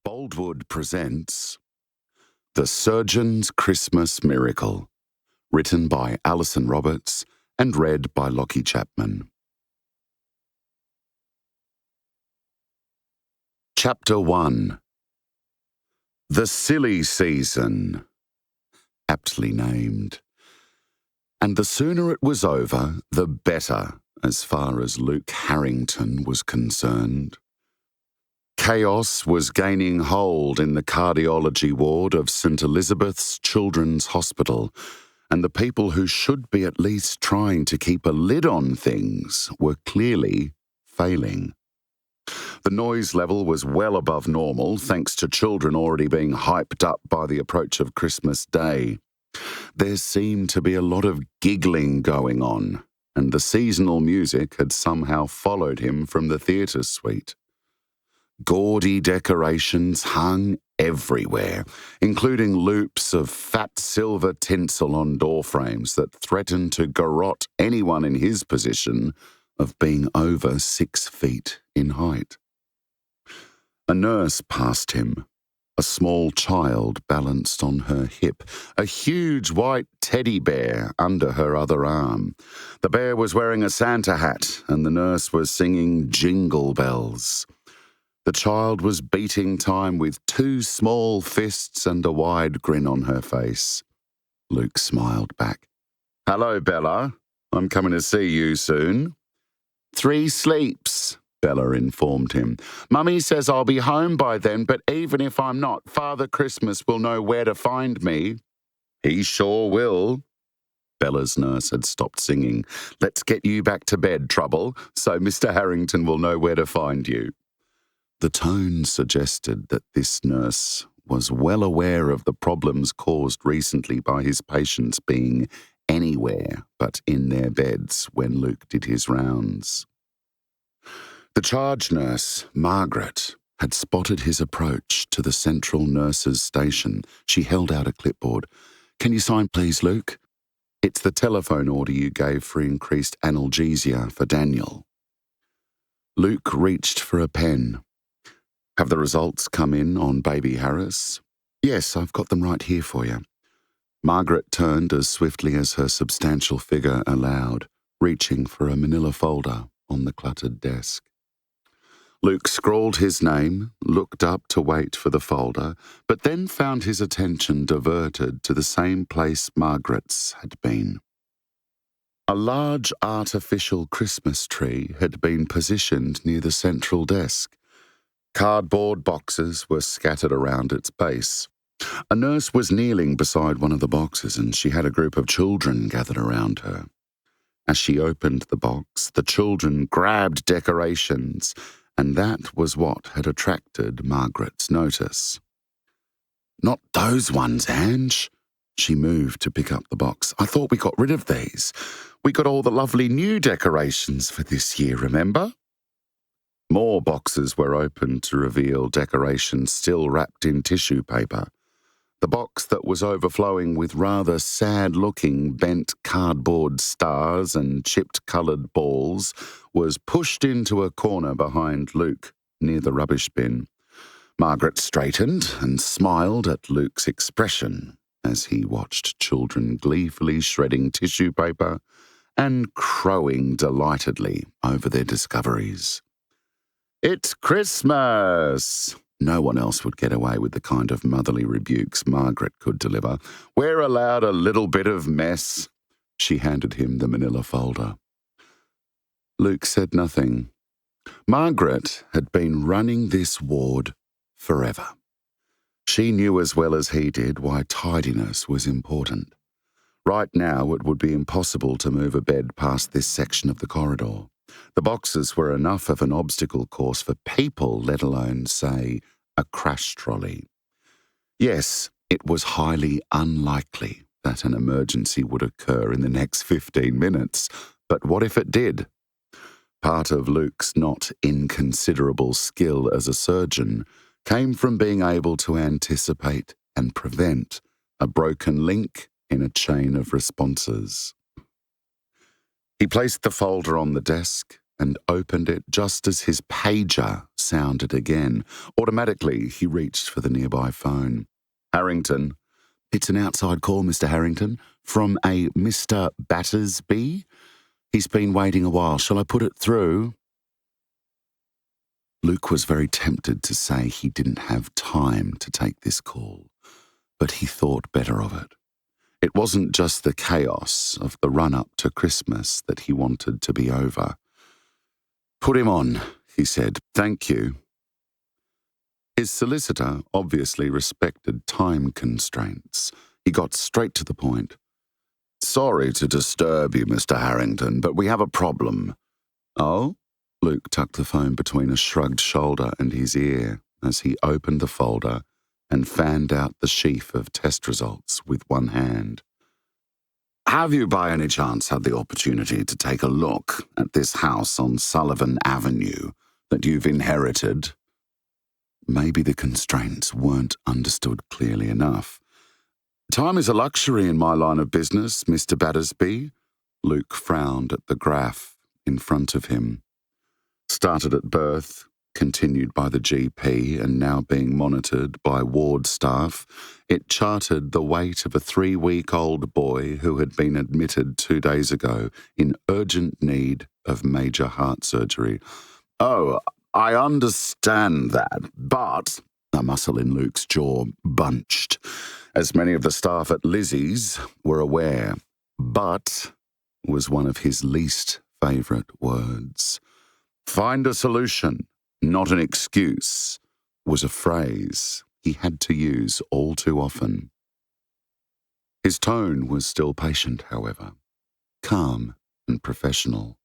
Boldwood presents The Surgeon's Christmas Miracle, written by Alison Roberts and read by Lockie Chapman. Chapter 1. The Silly Season, aptly named. And the sooner it was over, the better, as far as Luke Harrrington was concerned. Chaos was gaining hold in the cardiology ward of St. Elizabeth's Children's Hospital, and the people who should be at least trying to keep a lid on things were clearly failing. The noise level was well above normal, thanks to children already being hyped up by the approach of Christmas Day. There seemed to be a lot of giggling going on, and the seasonal music had somehow followed him from the theatre suite. Gaudy decorations hung everywhere, including loops of fat silver tinsel on door frames that threatened to garrote anyone in his position of being over 6 feet in height. A nurse passed him, a small child balanced on her hip, a huge white teddy bear under her other arm. The bear was wearing a Santa hat, and the nurse was singing Jingle Bells. The child was beating time with 2 small fists and a wide grin on her face. Luke smiled back. "Hello, Bella. I'm coming to see you soon." "3 sleeps," Bella informed him. "Mummy says I'll be home by then, but even if I'm not, Father Christmas will know where to find me." "He sure will." Bella's nurse had stopped singing. "Let's get you back to bed, Trouble, so Mr. Harrington will know where to find you." The tone suggested that this nurse was well aware of the problems caused recently by his patients being anywhere but in their beds when Luke did his rounds. The charge nurse, Margaret, had spotted his approach to the central nurses' station. She held out a clipboard. "Can you sign, please, Luke? It's the telephone order you gave for increased analgesia for Daniel." Luke reached for a pen. "Have the results come in on baby Harris?" "Yes, I've got them right here for you." Margaret turned as swiftly as her substantial figure allowed, reaching for a manila folder on the cluttered desk. Luke scrawled his name, looked up to wait for the folder, but then found his attention diverted to the same place Margaret's had been. A large artificial Christmas tree had been positioned near the central desk. Cardboard boxes were scattered around its base. A nurse was kneeling beside one of the boxes, and she had a group of children gathered around her. As she opened the box, the children grabbed decorations, and that was what had attracted Margaret's notice. "Not those ones, Ange." She moved to pick up the box. "I thought we got rid of these. We got all the lovely new decorations for this year, remember?" More boxes were opened to reveal decorations still wrapped in tissue paper. The box that was overflowing with rather sad-looking bent cardboard stars and chipped-coloured balls was pushed into a corner behind Luke, near the rubbish bin. Margaret straightened and smiled at Luke's expression as he watched children gleefully shredding tissue paper and crowing delightedly over their discoveries. "It's Christmas!" No one else would get away with the kind of motherly rebukes Margaret could deliver. "We're allowed a little bit of mess." She handed him the manila folder. Luke said nothing. Margaret had been running this ward forever. She knew as well as he did why tidiness was important. Right now it would be impossible to move a bed past this section of the corridor. The boxes were enough of an obstacle course for people, let alone, say, a crash trolley. Yes, it was highly unlikely that an emergency would occur in the next 15 minutes, but what if it did? Part of Luke's not inconsiderable skill as a surgeon came from being able to anticipate and prevent a broken link in a chain of responses. He placed the folder on the desk and opened it just as his pager sounded again. Automatically, he reached for the nearby phone. Harrington. It's an outside call, Mr. Harrington, from a Mr. Battersby. He's been waiting a while. Shall I put it through? Luke was very tempted to say he didn't have time to take this call, but he thought better of it. It wasn't just the chaos of the run-up to Christmas that he wanted to be over. Put him on, he said. Thank you. His solicitor obviously respected time constraints. He got straight to the point. Sorry to disturb you, Mr. Harrington, but we have a problem. Oh? Luke tucked the phone between a shrugged shoulder and his ear as he opened the folder and fanned out the sheaf of test results with one hand. Have you by any chance had the opportunity to take a look at this house on Sullivan Avenue that you've inherited? Maybe the constraints weren't understood clearly enough. Time is a luxury in my line of business, Mr. Battersby. Luke frowned at the graph in front of him. Started at birth, continued by the GP, and now being monitored by ward staff, it charted the weight of a 3-week-old boy who had been admitted 2 days ago in urgent need of major heart surgery. Oh, I understand that, but a muscle in Luke's jaw bunched, as many of the staff at Lizzie's were aware. But was one of his least favourite words. Find a solution, not an excuse, was a phrase he had to use all too often. His tone was still patient, however, calm and professional.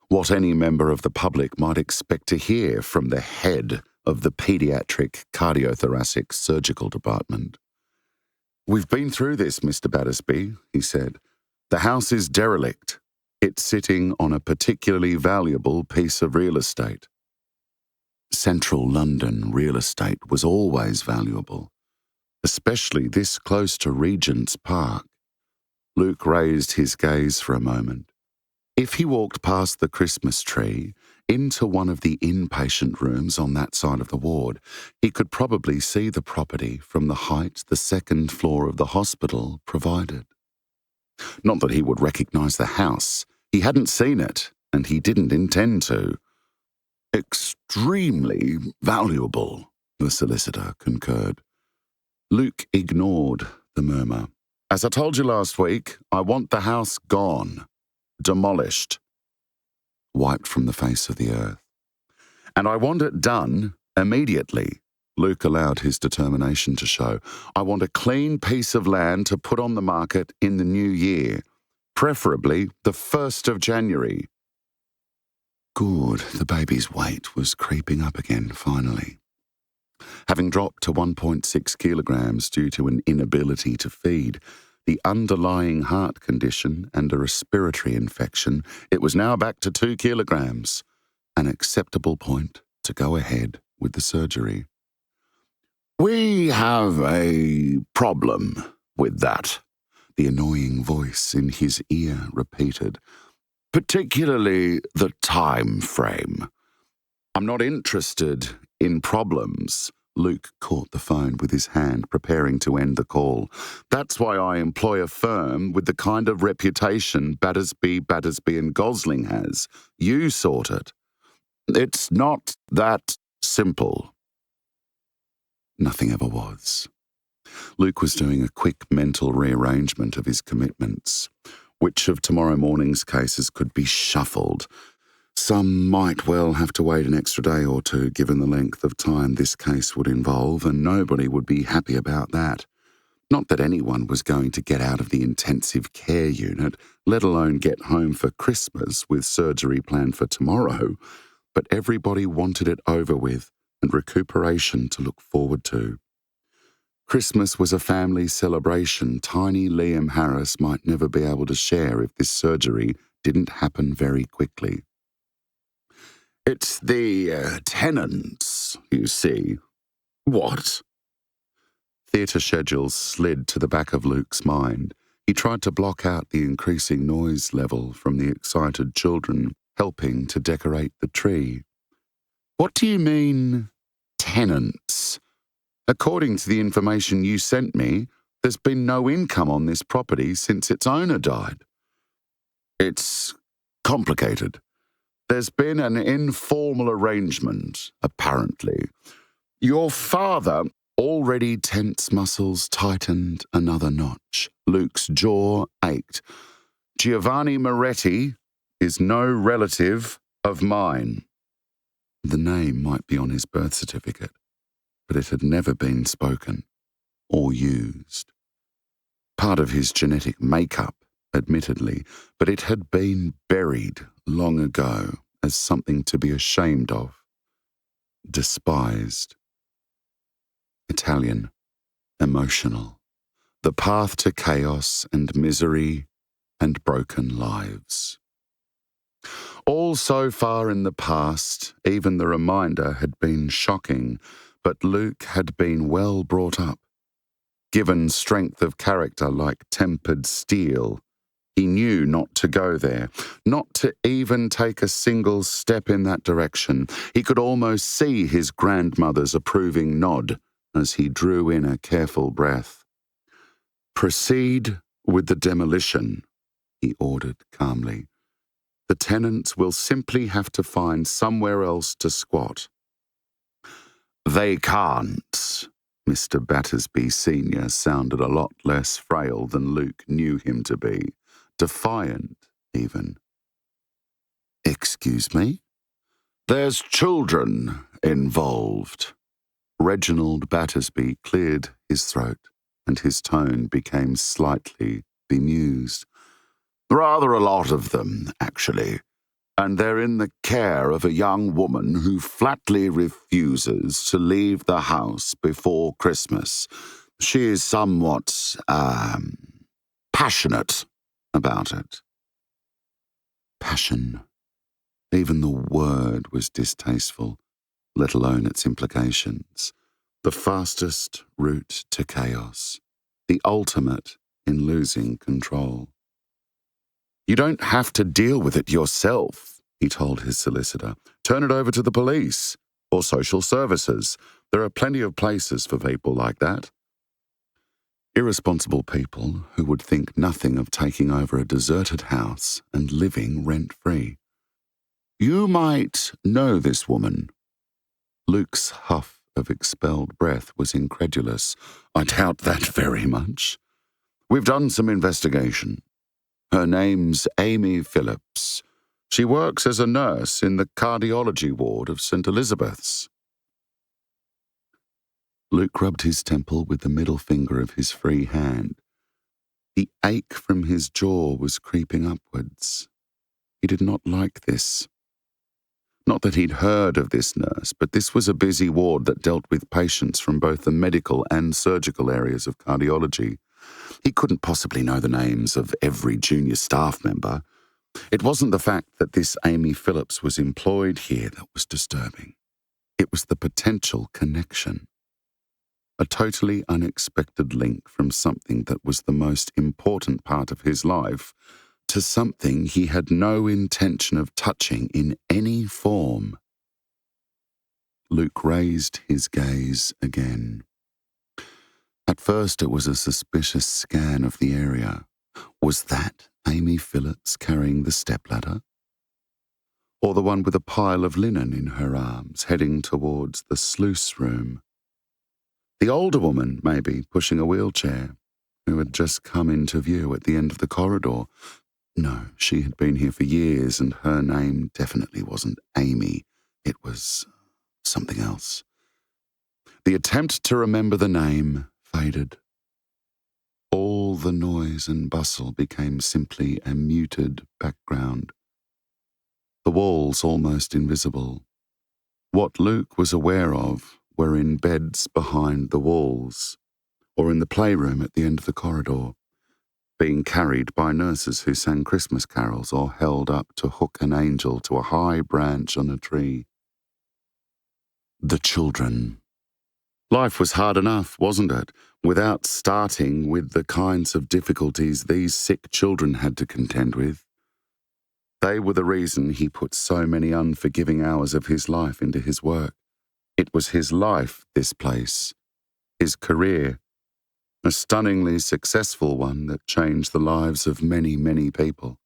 What any member of the public might expect to hear from the head of the Paediatric Cardiothoracic Surgical Department. We've been through this, Mr. Battersby, he said. The house is derelict. It's sitting on a particularly valuable piece of real estate. Central London real estate was always valuable, especially this close to Regent's Park. Luke raised his gaze for a moment. If he walked past the Christmas tree into one of the inpatient rooms on that side of the ward, he could probably see the property from the height the second floor of the hospital provided. Not that he would recognise the house. He hadn't seen it, and he didn't intend to. Extremely valuable, the solicitor concurred. Luke ignored the murmur. As I told you last week, I want the house gone. Demolished. Wiped from the face of the earth. And I want it done immediately. Luke allowed his determination to show. I want a clean piece of land to put on the market in the new year, preferably the 1st of January. Good, the baby's weight was creeping up again, finally. Having dropped to 1.6 kilograms due to an inability to feed, the underlying heart condition and a respiratory infection, it was now back to 2 kilograms, an acceptable point to go ahead with the surgery. We have a problem with that, the annoying voice in his ear repeated, particularly the time frame. I'm not interested in problems. Luke caught the phone with his hand, preparing to end the call. That's why I employ a firm with the kind of reputation Battersby and Gosling has. You sort it. It's not that simple. Nothing ever was. Luke was doing a quick mental rearrangement of his commitments. Which of tomorrow morning's cases could be shuffled? Some might well have to wait an extra day or two given the length of time this case would involve, and nobody would be happy about that. Not that anyone was going to get out of the intensive care unit, let alone get home for Christmas with surgery planned for tomorrow, but everybody wanted it over with and recuperation to look forward to. Christmas was a family celebration tiny Liam Harris might never be able to share if this surgery didn't happen very quickly. It's the tenants, you see. What? Theatre schedules slid to the back of Luke's mind. He tried to block out the increasing noise level from the excited children. helping to decorate the tree. "What do you mean, tenants? According to the information you sent me, there's been no income on this property since its owner died." "It's complicated. There's been an informal arrangement, apparently. Your father—" Already tense muscles tightened another notch. Luke's jaw ached. "Giovanni Moretti is no relative of mine." The name might be on his birth certificate, but it had never been spoken or used. Part of his genetic makeup, admittedly, but it had been buried long ago as something to be ashamed of, despised. Italian, emotional, the path to chaos and misery and broken lives. All so far in the past, even the reminder had been shocking, but Luke had been well brought up. Given strength of character like tempered steel, he knew not to go there, not to even take a single step in that direction. He could almost see his grandmother's approving nod as he drew in a careful breath. "Proceed with the demolition," he ordered calmly. "The tenants will simply have to find somewhere else to squat." "They can't." Mr. Battersby Sr. sounded a lot less frail than Luke knew him to be, defiant even. "Excuse me?" "There's children involved." Reginald Battersby cleared his throat, and his tone became slightly bemused. "Rather a lot of them, actually. And they're in the care of a young woman who flatly refuses to leave the house before Christmas. She is somewhat, passionate about it." Passion. Even the word was distasteful, let alone its implications. The fastest route to chaos. The ultimate in losing control. "You don't have to deal with it yourself," he told his solicitor. "Turn it over to the police or social services. There are plenty of places for people like that." Irresponsible people who would think nothing of taking over a deserted house and living rent-free. "You might know this woman." Luke's huff of expelled breath was incredulous. "I doubt that very much. We've done some investigation. Her name's Amy Phillips. She works as a nurse in the cardiology ward of St. Elizabeth's." Luke rubbed his temple with the middle finger of his free hand. The ache from his jaw was creeping upwards. He did not like this. Not that he'd heard of this nurse, but this was a busy ward that dealt with patients from both the medical and surgical areas of cardiology. He couldn't possibly know the names of every junior staff member. It wasn't the fact that this Amy Phillips was employed here that was disturbing. It was the potential connection. A totally unexpected link from something that was the most important part of his life to something he had no intention of touching in any form. Luke raised his gaze again. At first it was a suspicious scan of the area. Was that Amy Phillips carrying the stepladder? Or the one with a pile of linen in her arms heading towards the sluice room? The older woman, maybe, pushing a wheelchair, who had just come into view at the end of the corridor. No, she had been here for years, and her name definitely wasn't Amy. It was something else. The attempt to remember the name faded. All the noise and bustle became simply a muted background. The walls almost invisible. What Luke was aware of were in beds behind the walls, or in the playroom at the end of the corridor, being carried by nurses who sang Christmas carols or held up to hook an angel to a high branch on a tree. The children. Life was hard enough, wasn't it, without starting with the kinds of difficulties these sick children had to contend with. They were the reason he put so many unforgiving hours of his life into his work. It was his life, this place, his career, a stunningly successful one that changed the lives of many, many people.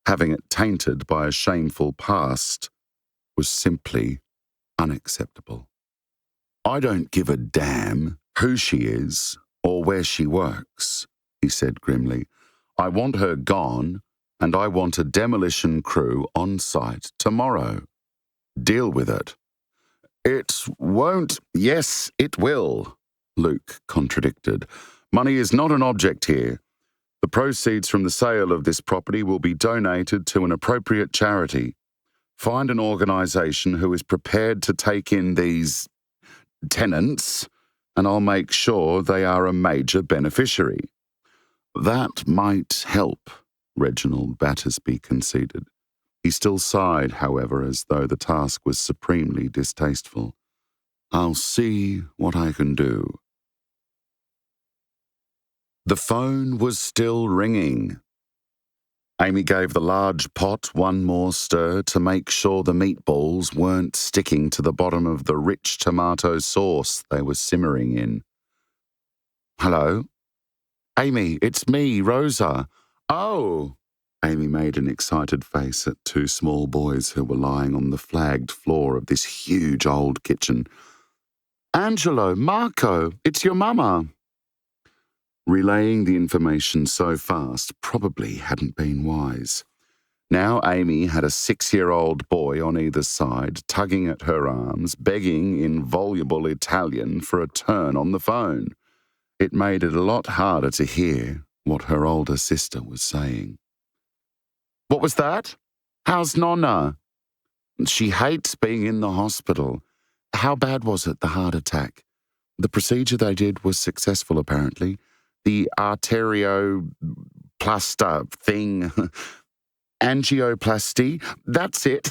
Having it tainted by a shameful past was simply unacceptable. I don't give a damn who she is or where she works, he said grimly. I want her gone, and I want a demolition crew on site tomorrow. Deal with it. It won't. Yes, it will, Luke contradicted. Money is not an object here. The proceeds from the sale of this property will be donated to an appropriate charity. Find an organisation who is prepared to take in these tenants, and I'll make sure they are a major beneficiary. That might help, Reginald Battersby conceded. He still sighed, however, as though the task was supremely distasteful. I'll see what I can do. The phone was still ringing. Amy gave the large pot one more stir to make sure the meatballs weren't sticking to the bottom of the rich tomato sauce they were simmering in. Hello? Amy, it's me, Rosa. Oh! Amy made an excited face at two small boys who were lying on the flagged floor of this huge old kitchen. Angelo, Marco, it's your mama. Relaying the information so fast probably hadn't been wise. Now Amy had a 6-year-old boy on either side, tugging at her arms, begging in voluble Italian for a turn on the phone. It made it a lot harder to hear what her older sister was saying. What was that? How's Nonna? She hates being in the hospital. How bad was it, the heart attack? The procedure they did was successful, apparently. The arterioplasty thing. Angioplasty. That's it.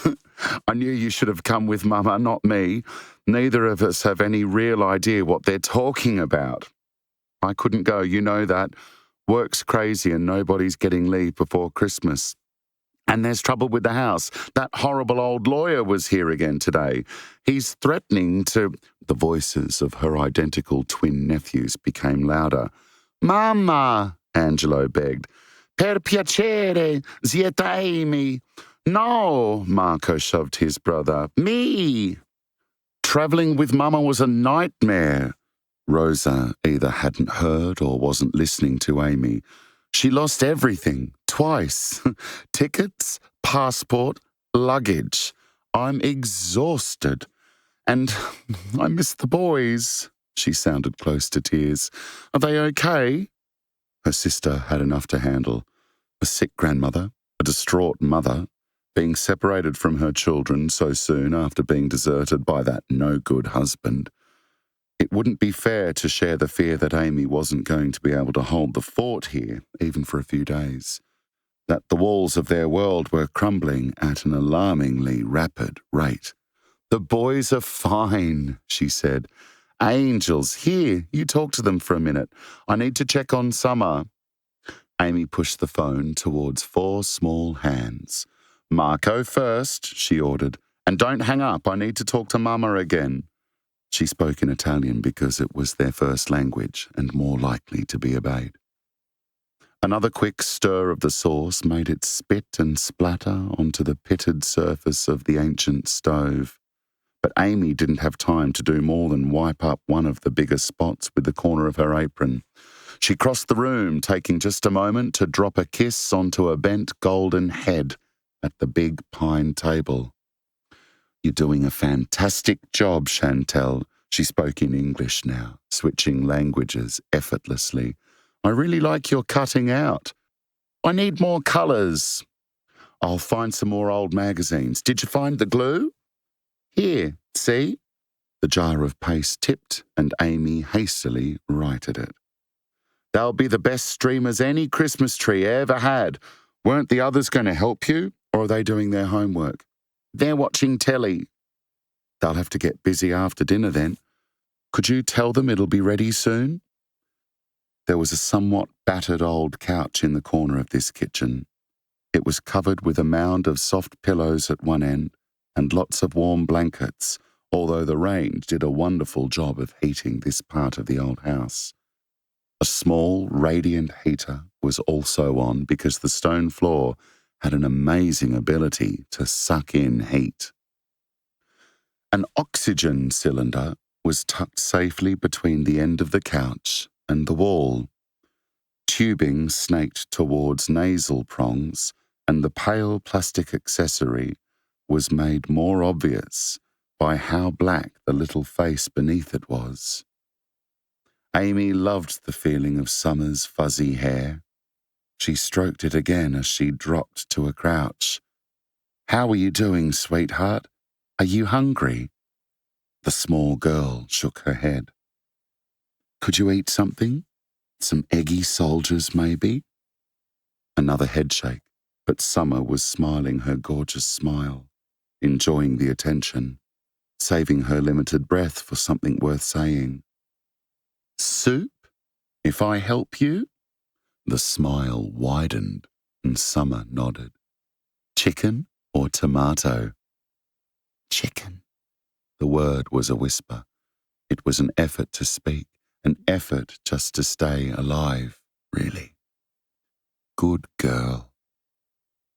I knew you should have come with Mama, not me. Neither of us have any real idea what they're talking about. I couldn't go, you know that. Work's crazy and nobody's getting leave before Christmas. And there's trouble with the house. That horrible old lawyer was here again today. He's threatening to... The voices of her identical twin nephews became louder. Mamma, Angelo begged. Per piacere, zietta Amy. No, Marco shoved his brother. Me. Travelling with Mama was a nightmare. Rosa either hadn't heard or wasn't listening to Amy. She lost everything, twice. Tickets, passport, luggage. I'm exhausted. And I miss the boys. She sounded close to tears. Are they okay? Her sister had enough to handle. A sick grandmother, a distraught mother, being separated from her children so soon after being deserted by that no-good husband. It wouldn't be fair to share the fear that Amy wasn't going to be able to hold the fort here, even for a few days. That the walls of their world were crumbling at an alarmingly rapid rate. The boys are fine, she said. Angels, here, you talk to them for a minute. I need to check on Summer. Amy pushed the phone towards 4 small hands. Marco first, she ordered. And don't hang up, I need to talk to Mama again. She spoke in Italian because it was their first language and more likely to be obeyed. Another quick stir of the sauce made it spit and splatter onto the pitted surface of the ancient stove. But Amy didn't have time to do more than wipe up one of the bigger spots with the corner of her apron. She crossed the room, taking just a moment to drop a kiss onto a bent golden head at the big pine table. You're doing a fantastic job, Chantel. She spoke in English now, switching languages effortlessly. I really like your cutting out. I need more colours. I'll find some more old magazines. Did you find the glue? Here, see? The jar of paste tipped, and Amy hastily righted it. They'll be the best streamers any Christmas tree ever had. Weren't the others going to help you, or are they doing their homework? They're watching telly. They'll have to get busy after dinner then. Could you tell them it'll be ready soon? There was a somewhat battered old couch in the corner of this kitchen. It was covered with a mound of soft pillows at one end and lots of warm blankets, although the rain did a wonderful job of heating this part of the old house. A small, radiant heater was also on because the stone floor had an amazing ability to suck in heat. An oxygen cylinder was tucked safely between the end of the couch and the wall. Tubing snaked towards nasal prongs, and the pale plastic accessory was made more obvious by how black the little face beneath it was. Amy loved the feeling of Summer's fuzzy hair. She stroked it again as she dropped to a crouch. "How are you doing, sweetheart? Are you hungry?" The small girl shook her head. "Could you eat something? Some eggy soldiers, maybe?" Another headshake, but Summer was smiling her gorgeous smile, enjoying the attention, saving her limited breath for something worth saying. "Soup? If I help you?" The smile widened, and Summer nodded. "Chicken or tomato?" "Chicken." The word was a whisper. It was an effort to speak, an effort just to stay alive, really. "Good girl."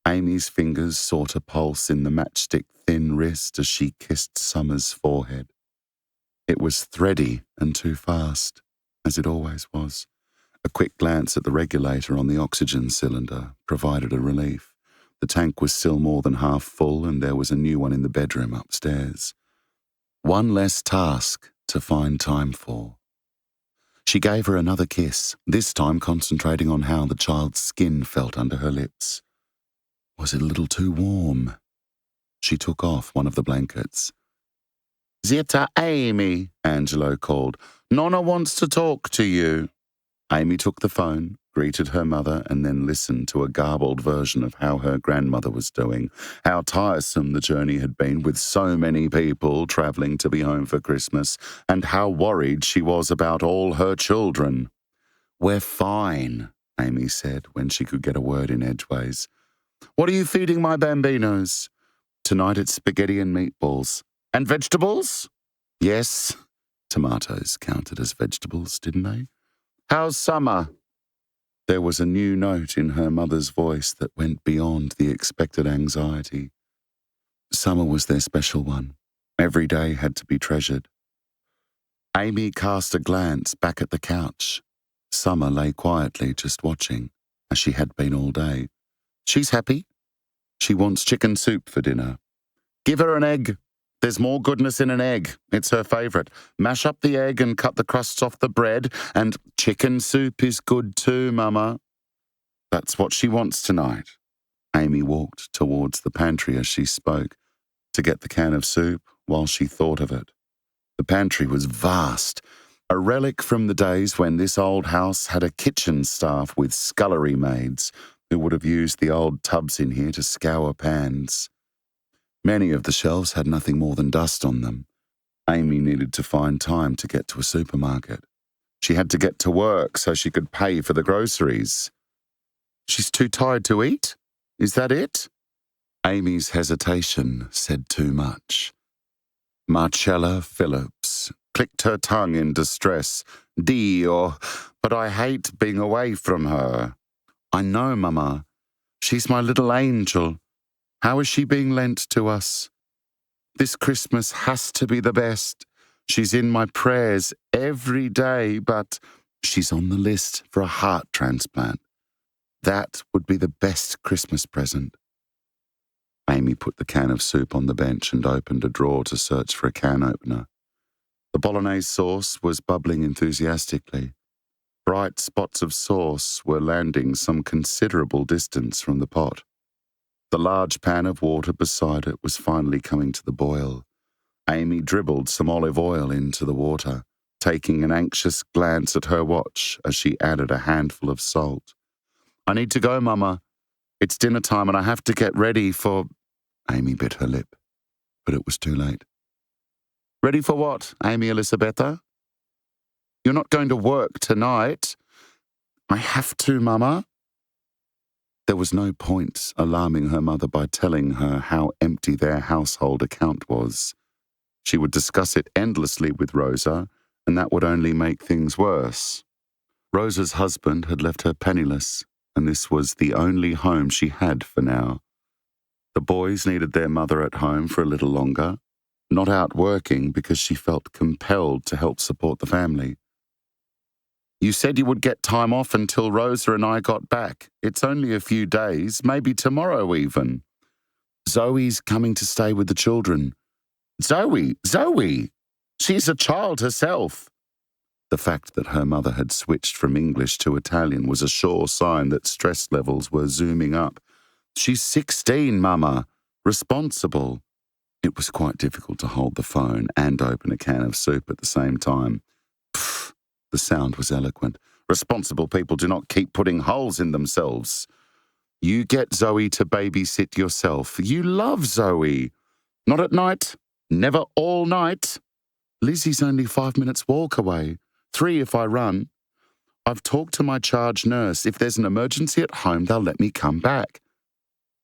Amy's fingers sought a pulse in the matchstick-thin wrist as she kissed Summer's forehead. It was thready and too fast, as it always was. A quick glance at the regulator on the oxygen cylinder provided a relief. The tank was still more than half full, and there was a new one in the bedroom upstairs. One less task to find time for. She gave her another kiss, this time concentrating on how the child's skin felt under her lips. Was it a little too warm? She took off one of the blankets. "Zita Amy," Angelo called. "Nonna wants to talk to you." Amy took the phone, greeted her mother, and then listened to a garbled version of how her grandmother was doing, how tiresome the journey had been with so many people travelling to be home for Christmas, and how worried she was about all her children. "We're fine," Amy said when she could get a word in edgeways. "What are you feeding my bambinos?" "Tonight it's spaghetti and meatballs." "And vegetables?" "Yes." Tomatoes counted as vegetables, didn't they? "How's Summer?" There was a new note in her mother's voice that went beyond the expected anxiety. Summer was their special one. Every day had to be treasured. Amy cast a glance back at the couch. Summer lay quietly, just watching, as she had been all day. "She's happy. She wants chicken soup for dinner." "Give her an egg. There's more goodness in an egg. It's her favourite. Mash up the egg and cut the crusts off the bread, and chicken soup is good too, Mama." "That's what she wants tonight." Amy walked towards the pantry as she spoke, to get the can of soup while she thought of it. The pantry was vast, a relic from the days when this old house had a kitchen staff with scullery maids who would have used the old tubs in here to scour pans. Many of the shelves had nothing more than dust on them. Amy needed to find time to get to a supermarket. She had to get to work so she could pay for the groceries. "She's too tired to eat? Is that it?" Amy's hesitation said too much. Marcella Phillips clicked her tongue in distress. "Dio, but I hate being away from her." "I know, Mama. She's my little angel. How is she being lent to us? This Christmas has to be the best. She's in my prayers every day, but she's on the list for a heart transplant. That would be the best Christmas present." Amy put the can of soup on the bench and opened a drawer to search for a can opener. The bolognese sauce was bubbling enthusiastically. Bright spots of sauce were landing some considerable distance from the pot. The large pan of water beside it was finally coming to the boil. Amy dribbled some olive oil into the water, taking an anxious glance at her watch as she added a handful of salt. "I need to go, Mama. It's dinner time and I have to get ready for—" Amy bit her lip, but it was too late. "Ready for what, Amy Elisabetta? You're not going to work tonight." "I have to, Mama." There was no point alarming her mother by telling her how empty their household account was. She would discuss it endlessly with Rosa, and that would only make things worse. Rosa's husband had left her penniless, and this was the only home she had for now. The boys needed their mother at home for a little longer, not out working because she felt compelled to help support the family. You said you would get time off until Rosa and I got back. It's only a few days, maybe tomorrow even. Zoe's coming to stay with the children. Zoe! She's a child herself. The fact that her mother had switched from English to Italian was a sure sign that stress levels were zooming up. She's 16, Mama. Responsible. It was quite difficult to hold the phone and open a can of soup at the same time. Pfft, the sound was eloquent. Responsible people do not keep putting holes in themselves. You get Zoe to babysit yourself. You love Zoe. Not at night. Never all night. Lizzie's only 5 minutes walk away. 3 if I run. I've talked to my charge nurse. If there's an emergency at home, they'll let me come back.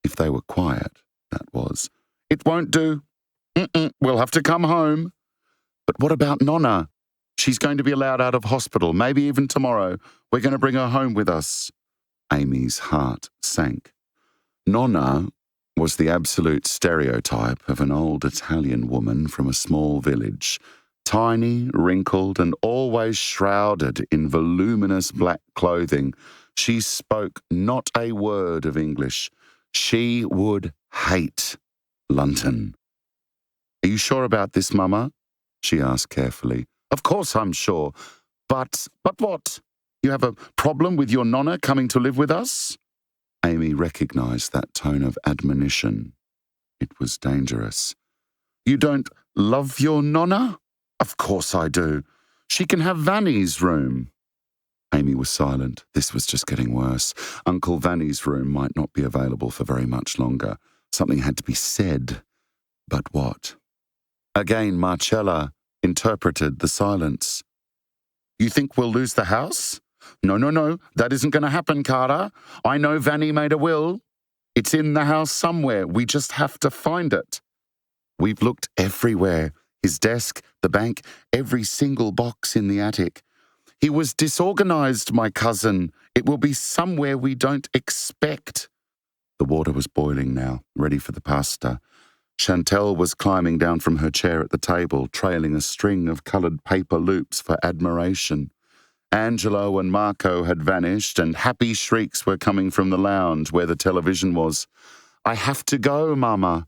If they were quiet, that was. It won't do. We'll have to come home. But what about Nonna? She's going to be allowed out of hospital, maybe even tomorrow. We're going to bring her home with us. Amy's heart sank. Nonna was the absolute stereotype of an old Italian woman from a small village. Tiny, wrinkled, and always shrouded in voluminous black clothing. She spoke not a word of English. She would hate London. Are you sure about this, Mama? She asked carefully. Of course I'm sure. But what? You have a problem with your Nonna coming to live with us? Amy recognised that tone of admonition. It was dangerous. You don't love your Nonna? Of course I do. She can have Vanny's room. Amy was silent. This was just getting worse. Uncle Vanny's room might not be available for very much longer. Something had to be said. But what? Again, Marcella interpreted the silence. You think we'll lose the house? No. That isn't going to happen, Carter. I know Vanny made a will. It's in the house somewhere. We just have to find it. We've looked everywhere. His desk, the bank, every single box in the attic. He was disorganized, my cousin. It will be somewhere we don't expect. The water was boiling now, ready for the pasta. Chantelle was climbing down from her chair at the table, trailing a string of coloured paper loops for admiration. Angelo and Marco had vanished, and happy shrieks were coming from the lounge where the television was. I have to go, Mama,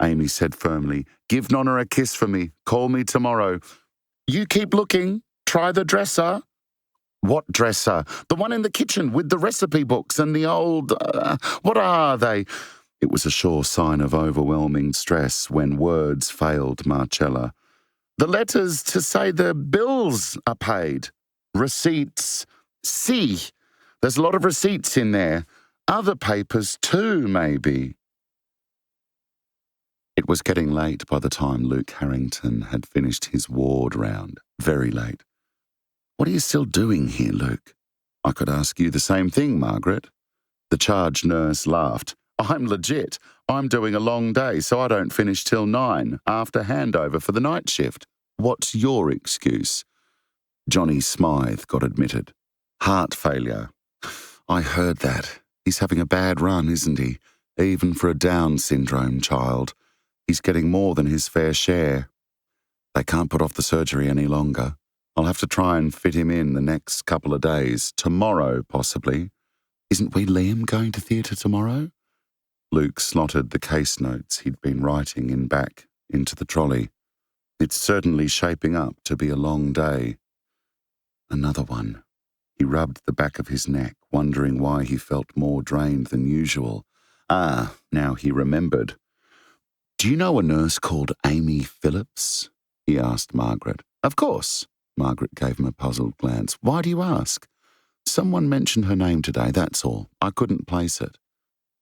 Amy said firmly. Give Nonna a kiss for me. Call me tomorrow. You keep looking. Try the dresser. What dresser? The one in the kitchen with the recipe books and the old... what are they? It was a sure sign of overwhelming stress when words failed Marcella. The letters to say the bills are paid. Receipts. See, there's a lot of receipts in there. Other papers too, maybe. It was getting late by the time Luke Harrrington had finished his ward round. Very late. What are you still doing here, Luke? I could ask you the same thing, Margaret. The charge nurse laughed. I'm legit. I'm doing a long day, so I don't finish till 9, after handover for the night shift. What's your excuse? Johnny Smythe got admitted. Heart failure. I heard that. He's having a bad run, isn't he? Even for a Down syndrome child. He's getting more than his fair share. They can't put off the surgery any longer. I'll have to try and fit him in the next couple of days. Tomorrow, possibly. Isn't wee Liam going to theatre tomorrow? Luke slotted the case notes he'd been writing in back into the trolley. It's certainly shaping up to be a long day. Another one. He rubbed the back of his neck, wondering why he felt more drained than usual. Now he remembered. Do you know a nurse called Amy Phillips? He asked Margaret. Of course. Margaret gave him a puzzled glance. Why do you ask? Someone mentioned her name today, that's all. I couldn't place it.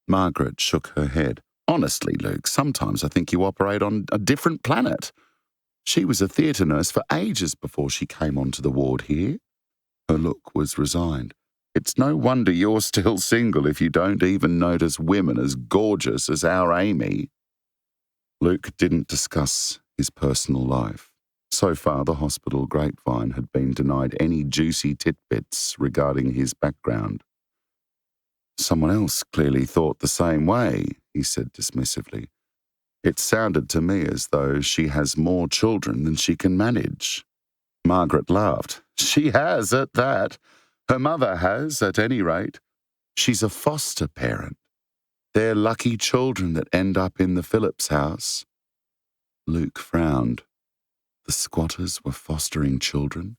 Margaret shook her head. Honestly, Luke, sometimes I think you operate on a different planet. She was a theatre nurse for ages before she came onto the ward here. Her look was resigned. It's no wonder you're still single if you don't even notice women as gorgeous as our Amy. Luke didn't discuss his personal life. So far, the hospital grapevine had been denied any juicy titbits regarding his background. Someone else clearly thought the same way, he said dismissively. It sounded to me as though she has more children than she can manage. Margaret laughed. She has, at that. Her mother has, at any rate. She's a foster parent. They're lucky children that end up in the Phillips house. Luke frowned. The squatters were fostering children?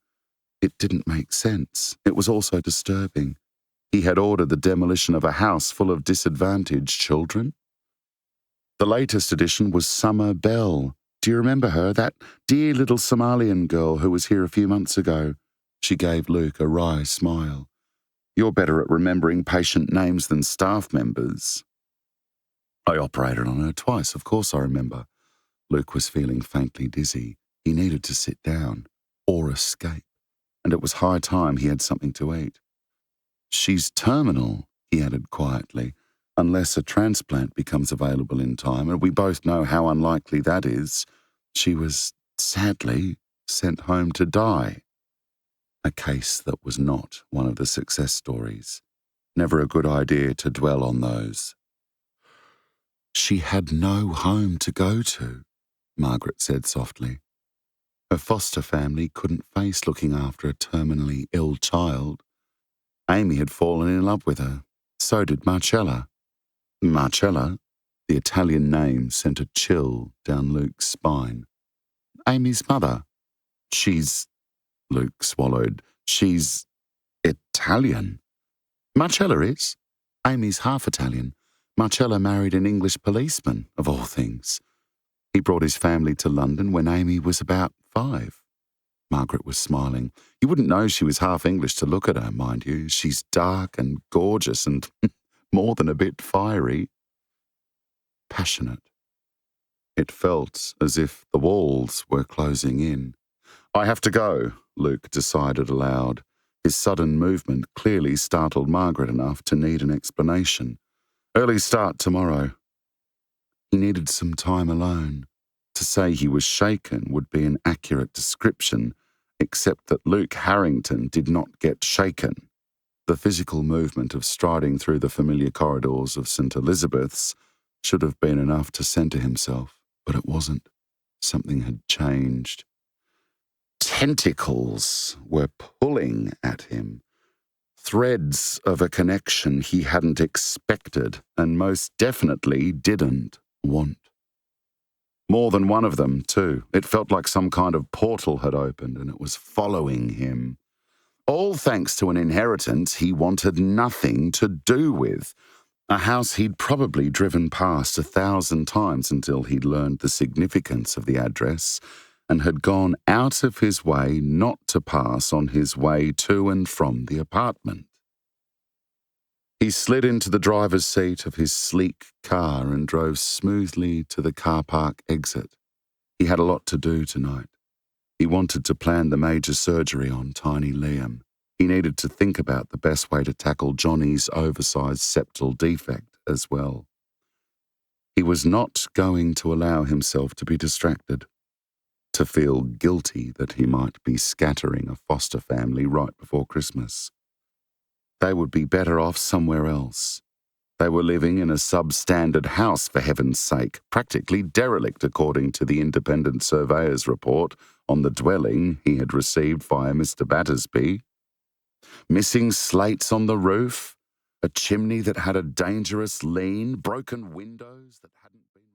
It didn't make sense. It was also disturbing. He had ordered the demolition of a house full of disadvantaged children. The latest addition was Summer Bell. Do you remember her, that dear little Somalian girl who was here a few months ago? She gave Luke a wry smile. You're better at remembering patient names than staff members. I operated on her twice, of course I remember. Luke was feeling faintly dizzy. He needed to sit down, or escape, and it was high time he had something to eat. She's terminal, he added quietly, unless a transplant becomes available in time, and we both know how unlikely that is. She was, sadly, sent home to die. A case that was not one of the success stories. Never a good idea to dwell on those. She had no home to go to, Margaret said softly. Her foster family couldn't face looking after a terminally ill child. Amy had fallen in love with her. So did Marcella. Marcella, the Italian name, sent a chill down Luke's spine. Amy's mother. Luke swallowed. She's Italian. Marcella is. Amy's half Italian. Marcella married an English policeman, of all things. He brought his family to London when Amy was about 5. Margaret was smiling. You wouldn't know she was half English to look at her, mind you. She's dark and gorgeous and more than a bit fiery. Passionate. It felt as if the walls were closing in. I have to go, Luke decided aloud. His sudden movement clearly startled Margaret enough to need an explanation. Early start tomorrow. He needed some time alone. To say he was shaken would be an accurate description, except that Luke Harrrington did not get shaken. The physical movement of striding through the familiar corridors of St. Elizabeth's should have been enough to centre himself, but it wasn't. Something had changed. Tentacles were pulling at him. Threads of a connection he hadn't expected and most definitely didn't want. More than one of them, too. It felt like some kind of portal had opened and it was following him. All thanks to an inheritance he wanted nothing to do with. A house he'd probably driven past 1,000 times until he'd learned the significance of the address and had gone out of his way not to pass on his way to and from the apartment. He slid into the driver's seat of his sleek car and drove smoothly to the car park exit. He had a lot to do tonight. He wanted to plan the major surgery on tiny Liam. He needed to think about the best way to tackle Johnny's oversized septal defect as well. He was not going to allow himself to be distracted, to feel guilty that he might be scattering a foster family right before Christmas. They would be better off somewhere else. They were living in a substandard house, for heaven's sake, practically derelict according to the independent surveyor's report on the dwelling he had received via Mr. Battersby. Missing slates on the roof, a chimney that had a dangerous lean, broken windows that hadn't been